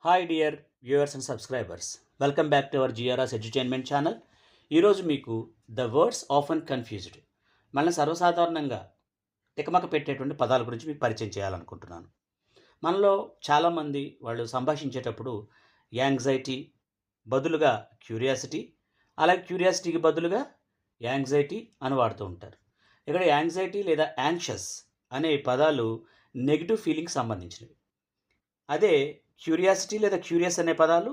Hi dear viewers and subscribers, welcome back to our GRR's edutainment channel. ఈరోజు మీకు the words often confused, మనల్ని సర్వసాధారణంగా తికమక పెట్టేటువంటి పదాల గురించి మీకు పరిచయం చేయాలనుకుంటున్నాను. మనలో చాలామంది వాళ్ళు సంభాషించేటప్పుడు యాంగ్జైటీ బదులుగా క్యూరియాసిటీ, అలాగే క్యూరియాసిటీకి బదులుగా యాంగ్జైటీ అని వాడుతూ ఉంటారు. ఇక్కడ యాంగ్జైటీ లేదా యాంగ్షస్ అనే పదాలు నెగిటివ్ ఫీలింగ్కి సంబంధించినవి. అదే క్యూరియాసిటీ లేదా క్యూరియస్ అనే పదాలు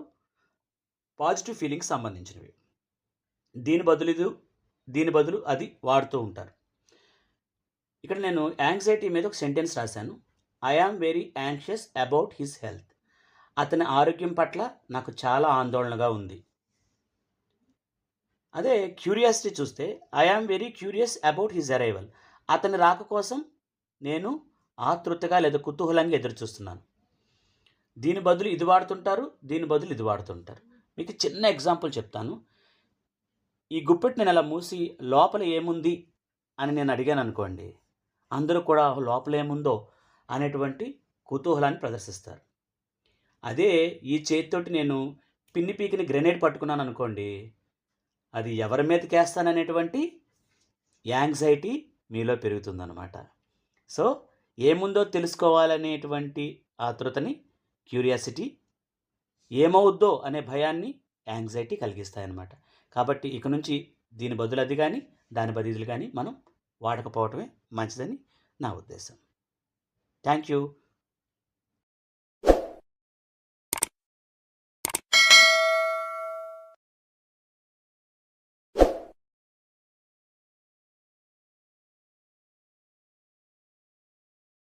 పాజిటివ్ ఫీలింగ్కి సంబంధించినవి. దీని బదులు ఇది, దీని బదులు అది వాడుతూ ఉంటారు. ఇక్కడ నేను యాంగ్జైటీ మీద ఒక సెంటెన్స్ రాశాను. I am very anxious about his health. అతని ఆరోగ్యం పట్ల నాకు చాలా ఆందోళనగా ఉంది. అదే క్యూరియాసిటీ చూస్తే I am very curious about his arrival. అతని రాక కోసం నేను ఆతృతగా లేదా కుతూహలంగా ఎదురు చూస్తున్నాను. దీని బదులు ఇది వాడుతుంటారు, దీని బదులు ఇది వాడుతుంటారు. మీకు చిన్న ఎగ్జాంపుల్ చెప్తాను. ఈ గుప్పెట్ నేను అలా మూసి లోపల ఏముంది అని నేను అడిగాను అనుకోండి, అందరూ కూడా లోపల ఏముందో అనేటువంటి కుతూహలాన్ని ప్రదర్శిస్తారు. అదే ఈ చేతితోటి నేను పిన్ని పీకిని గ్రెనేడ్ పట్టుకున్నాను అనుకోండి, అది ఎవరి మీదకి వేస్తాననేటువంటి యాంగ్జైటీ మీలో పెరుగుతుందన్నమాట. సో ఏముందో తెలుసుకోవాలనేటువంటి ఆతృతని క్యూరియాసిటీ, ఏమవుద్దో అనే భయాన్ని యాంగ్జైటీ కలిగిస్తాయన్నమాట. కాబట్టి ఇక నుంచి దీని బదులు అది కానీ దాని బదులు కానీ మనం వాడకపోవటమే మంచిదని నా ఉద్దేశం. Thank you.